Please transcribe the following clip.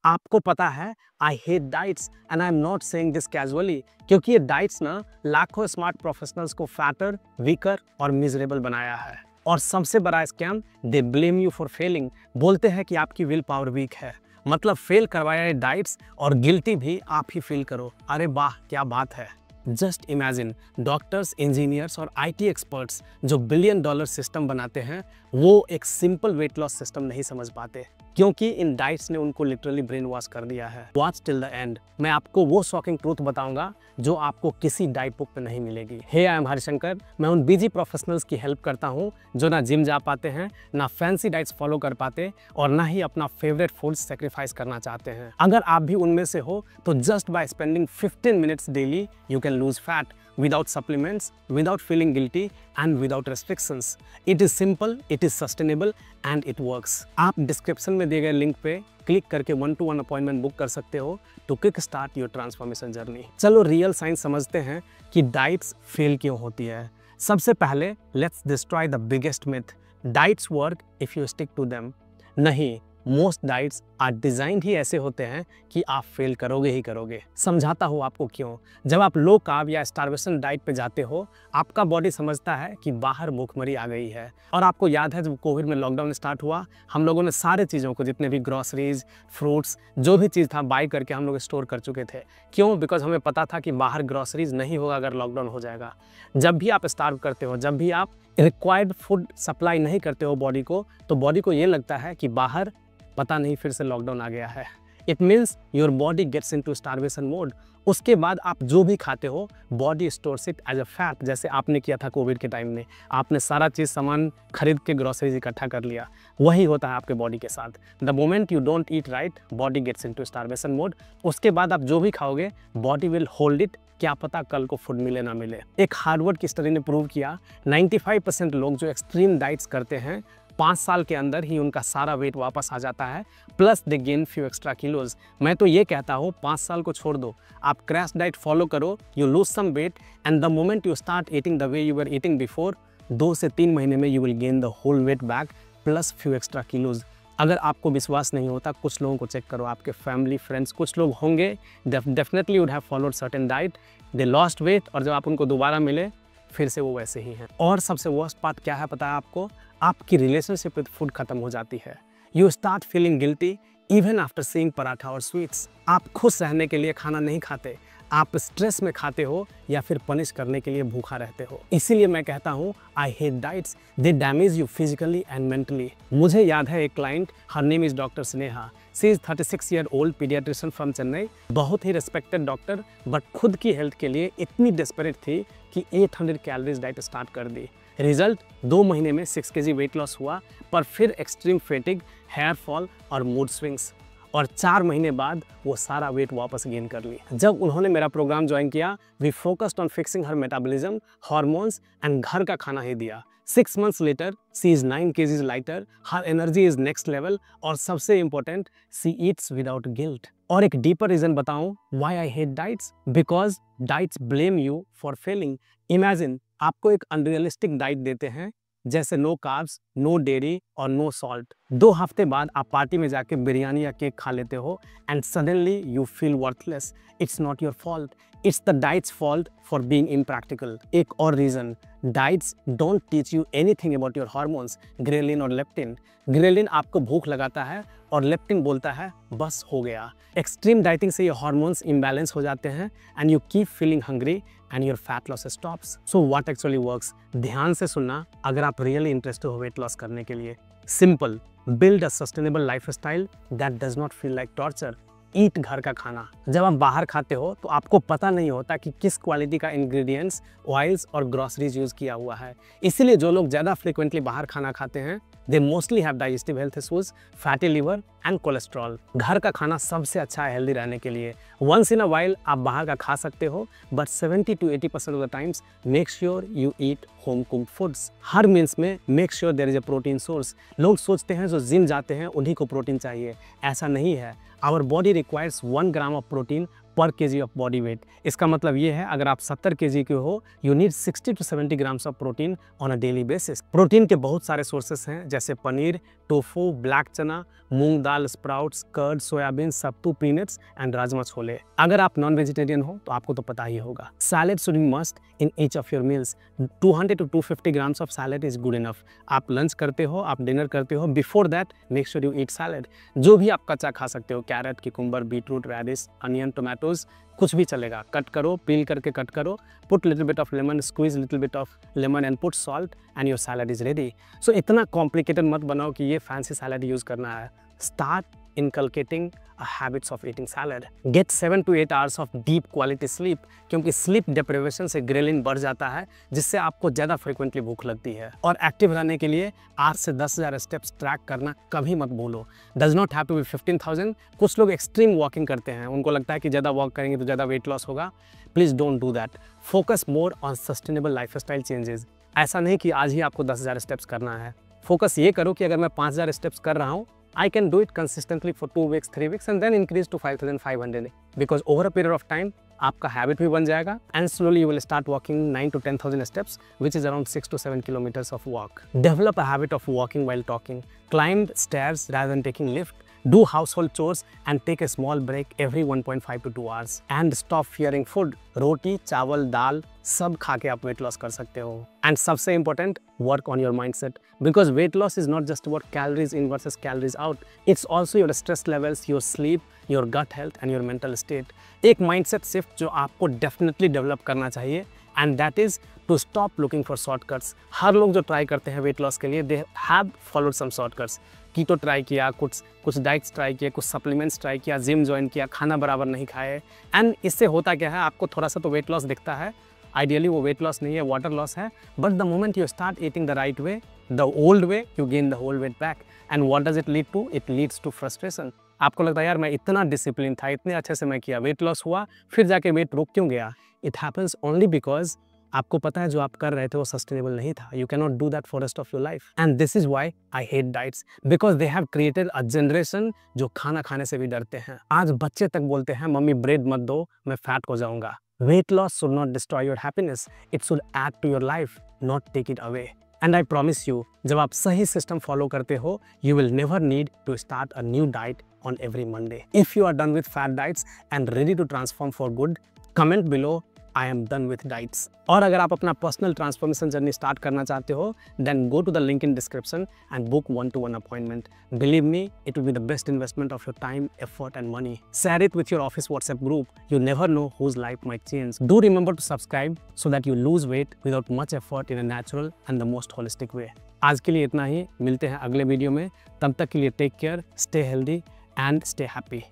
आपको पता है I hate diets and I am not saying this casually, क्योंकि ये डाइट्स ना लाखों स्मार्ट प्रोफेशनल्स को फैटर, वीकर और मिजरेबल बनाया है। और सबसे बड़ा scam, they blame you for failing. बोलते हैं कि आपकी विल पावर वीक है, मतलब फेल करवाया है डाइट्स और गिल्टी भी आप ही फील करो। अरे वाह, क्या बात है। जस्ट इमेजिन, डॉक्टर्स, इंजीनियर्स और आईटी एक्सपर्ट्स जो बिलियन डॉलर सिस्टम बनाते हैं, वो एक सिंपल वेट लॉस सिस्टम नहीं समझ पाते, क्योंकि इन डाइट्स ने उनको लिटरली ब्रेन वॉश कर दिया है। वॉच टिल द एंड, मैं आपको वो शॉकिंग ट्रूथ बताऊंगा जो आपको किसी डाइट बुक पे नहीं मिलेगी। हे, आई एम हरिशंकर। मैं उन बिजी प्रोफेशनल्स की हेल्प करता हूँ जो ना जिम जा पाते हैं, ना फैंसी डाइट्स फॉलो कर पाते और ना ही अपना फेवरेट फूड सेक्रीफाइस करना चाहते हैं। अगर आप भी उनमें से हो तो just by spending 15 minutes daily you can lose fat without supplements, without feeling guilty and without restrictions. It is simple, it is sustainable and it works. आप डिस्क्रिप्शन में दिए गए लिंक पे क्लिक करके 1-to-1 अपॉइंटमेंट बुक कर सकते हो to kick start your transformation journey. चलो रियल साइंस समझते हैं कि डाइट्स फेल क्यों होती है। सबसे पहले let's destroy the biggest myth, diets work if you stick to them. नहीं, मोस्ट डाइट्स आर डिजाइंड ही ऐसे होते हैं कि आप फेल करोगे ही करोगे। समझाता हूँ आपको क्यों। जब आप लो कार्ब या स्टारवेशन डाइट पे जाते हो, आपका बॉडी समझता है कि बाहर भूखमरी आ गई है। और आपको याद है जब कोविड में लॉकडाउन स्टार्ट हुआ, हम लोगों ने सारे चीज़ों को, जितने भी ग्रॉसरीज, फ्रूट्स, जो भी चीज़ था, बाई करके हम लोग स्टोर कर चुके थे। क्यों? बिकॉज हमें पता था कि बाहर ग्रॉसरीज नहीं होगा अगर लॉकडाउन हो जाएगा। जब भी आप स्टार्व करते हो, जब भी आप रिक्वायर्ड फूड सप्लाई नहीं करते हो बॉडी को, तो बॉडी को ये लगता है कि बाहर पता नहीं फिर से लॉकडाउन आ गया है। It means your body gets into starvation mode. उसके बाद आप जो भी खाते हो, body stores it as a fat, जैसे आपने किया था कोविड के टाइम में। आपने सारा चीज़ सामान खरीद के ग्रोसरीज इकट्ठा कर लिया। वही होता है आपके बॉडी के साथ। The moment you don't eat right, body gets into starvation mode. उसके बाद आप जो भी खाओगे, बॉडी विल होल्ड इट। क्या पता कल को फूड मिले ना मिले। एक हार्वर्ड की स्टडी ने प्रूव किया, 95% लोग जो एक्सट्रीम डाइट्स करते हैं, 5 साल के अंदर ही उनका सारा वेट वापस आ जाता है, प्लस दे गेन फ्यू एक्स्ट्रा किलोज। मैं तो ये कहता हूँ 5 साल को छोड़ दो, आप क्रैश डाइट फॉलो करो, you lose some weight and the moment you start eating the way you were eating before, 2 से 3 महीने में you will gain the whole weight back plus few extra kilos. अगर आपको विश्वास नहीं होता, कुछ लोगों को चेक करो, आपके फैमिली फ्रेंड्स, कुछ लोग होंगे definitely would have followed certain diet, they lost weight, और जब आप उनको दोबारा मिले फिर से वो वैसे ही हैं। और सबसे वर्स्ट पार्ट क्या है पता है आपको? आपकी रिलेशनशिप विद फूड खत्म हो जाती है। You start feeling guilty even after seeing paratha और स्वीट्स। आप खुश रहने के लिए खाना नहीं खाते, आप स्ट्रेस में खाते हो या फिर पनिश करने के लिए भूखा रहते हो। इसीलिए मैं कहता हूँ I hate diets, they damage you physically and mentally. मुझे याद है एक client, her name is doctor Sneha. She is 36 year old paediatrician from Chennai. बहुत ही रिस्पेक्टेड डॉक्टर, बट खुद की हेल्थ के लिए इतनी डेस्परेट थी कि 800 कैलोरीज डाइट स्टार्ट कर दी। रिजल्ट, 2 महीने में 6 kg वेट लॉस हुआ, पर फिर एक्सट्रीम फेटिग, हेयर फॉल और मूड स्विंग्स। और 4 महीने बाद वो सारा वेट वापस गेन कर लिया। जब उन्होंने मेरा प्रोग्राम ज्वाइन किया, we focused on fixing her metabolism, hormones and घर का खाना ही दिया। 6 months later, she is 9 kgs lighter, her energy is next level, और सबसे important, she eats without guilt। और एक डीपर रीजन बताऊं why I hate diets? Because diets blame you for failing। Imagine आपको एक अनरियलिस्टिक डाइट देते हैं, जैसे नो कार्ब्स, नो डेयरी और नो सॉल्ट। 2 हफ्ते बाद आप पार्टी में जाके बिरयानी या केक खा लेते हो and suddenly you feel worthless. It's not your fault, it's the diets fault for being impractical. एक और reason, diets don't teach you anything about your hormones, ghrelin और लेप्टिन। ग्रेलिन आपको भूख लगाता है और लेप्टिन बोलता है बस हो गया। एक्सट्रीम डाइटिंग से ये हार्मोन्स इम्बैलेंस हो जाते हैं and you keep feeling hungry and your fat loss stops. So what actually works? ध्यान से सुनना अगर आप रियली इंटरेस्टेड हो वेट लॉस करने के लिए। Simple, build a sustainable lifestyle that does not feel like torture. Eat घर का खाना। जब आप बाहर खाते हो तो आपको पता नहीं होता कि किस क्वालिटी का इंग्रेडिएंट्स, ऑयल्स और ग्रोसरीज यूज किया हुआ है। इसीलिए जो लोग ज़्यादा फ्रिक्वेंटली बाहर खाना खाते हैं, they mostly have digestive health issues, fatty liver and cholesterol. घर का खाना सबसे अच्छा है हेल्दी रहने के लिए। वंस इन अ वाइल आप बाहर का खा सकते हो, but 70 to 80% of the times make sure you eat home cooked foods. हर मील्स में make sure there is a protein source. लोग सोचते हैं जो जिम जाते हैं उन्हीं को प्रोटीन चाहिए, ऐसा नहीं है। Our body requires 1 gram of protein पर केजी ऑफ बॉडी वेट। इसका मतलब ये है अगर आप 70 केजी के हो, you need 60 to 70 grams of protein on a daily basis. Protein के बहुत सारे सोर्सेस हैं जैसे paneer, tofu, black chana, moong dal, sprouts, curd, soybean, sattu, peanuts and rajma chole. अगर आप नॉन वेजिटेरियन हो तो आपको तो पता ही होगा। Salad should be must in each of your meals. 200 to 250 grams of salad is good enough. आप लंच करते हो, आप डिनर करते हो, before that make sure you eat salad. जो भी आप कच्चा खा सकते हो, carrot, cucumber, beetroot, radish, onion, tomatoes, कुछ भी चलेगा। कट करो, पील करके कट करो, put little bit of lemon, squeeze little bit of lemon and put salt and your salad is ready. So इतना कॉम्प्लिकेटेड मत बनाओ कि ये फैंसी सैलड यूज करना है। Start inculcating habits of eating salad. Get 7 to 8 hours of deep quality sleep, क्योंकि sleep deprivation से ghrelin बढ़ जाता है जिससे आपको ज़्यादा फ्रिक्वेंटली भूख लगती है। और एक्टिव रहने के लिए 8 से 10,000 स्टेप्स ट्रैक करना कभी मत भूलो। Does not have to be 15,000। कुछ लोग एक्सट्रीम वॉकिंग करते हैं, उनको लगता है कि ज़्यादा वॉक करेंगे तो ज़्यादा वेट लॉस होगा। Please don't do that. Focus more on sustainable lifestyle changes. ऐसा नहीं कि आज ही आपको 10,000 स्टेप्स करना है। फोकस ये करो कि अगर मैं 5,000 स्टेप्स कर रहा हूँ, I can do it consistently for 2 weeks, 3 weeks and then increase to 5,500 because over a period of time आपका हैबिट भी बन जाएगा and slowly you will start walking 9 to 10,000 steps which is around 6 to 7 kilometers of walk. Develop a habit of walking while talking. Climb stairs rather than taking lift. Do household chores and take a small break every 1.5 to 2 hours. And stop fearing food. रोटी, चावल, दाल सब खा के आप weight loss कर सकते हो। And सबसे important, work on your mindset because weight loss is not just about calories in versus calories out, it's also your stress levels, your sleep, your gut health and your mental state. एक mindset shift जो आपको definitely develop करना चाहिए and that is to stop looking for shortcuts. हर लोग जो try करते हैं वेट लॉस के लिए, they have followed some shortcuts. Keto try किया, कुछ डाइट्स ट्राई किए, कुछ सप्लीमेंट्स ट्राई किया, जिम ज्वाइन किया, खाना बराबर नहीं खाए एंड इससे होता क्या है, आपको थोड़ा सा तो वेट लॉस दिखता है। आइडियली वो वेट लॉस नहीं है, वाटर लॉस है। But the moment you start eating the right way, the old way, you gain the whole weight back and what does it lead to? It leads to frustration. आपको लगता है यार मैं इतना discipline था, इतने अच्छे से मैं किया, वेट लॉस हुआ, फिर जाके वेट रुक क्यों गया? इट हैपन्स ओनली बिकॉज आपको पता है जो आप कर रहे थे वो सस्टेनेबल नहीं था। You can not do that for rest of your life and this is why I hate diets because they have created a generation जो खाना खाने से भी डरते हैं। आज बच्चे तक बोलते हैं मम्मी ब्रेड मत दो, मैं फैट हो जाऊंगा। Weight loss should not destroy your happiness, it should add to your life, not take it away. And I promise you, जब आप सही सिस्टम फॉलो करते हो, you will never need to start a new diet on every Monday. If you are done with fat diets and ready to transform for good, comment below I am done with diets. और अगर आप अपना personal transformation journey start करना चाहते हो, then go to the link in description and book 1-to-1 appointment. Believe me, it will be the best investment of your time, effort and money. Share it with your office WhatsApp group. You never know whose life might change. Do remember to subscribe so that you lose weight without much effort in a natural and the most holistic way. आज के लिए इतना ही, मिलते हैं अगले video में। तब तक के लिए take care, stay healthy and stay happy.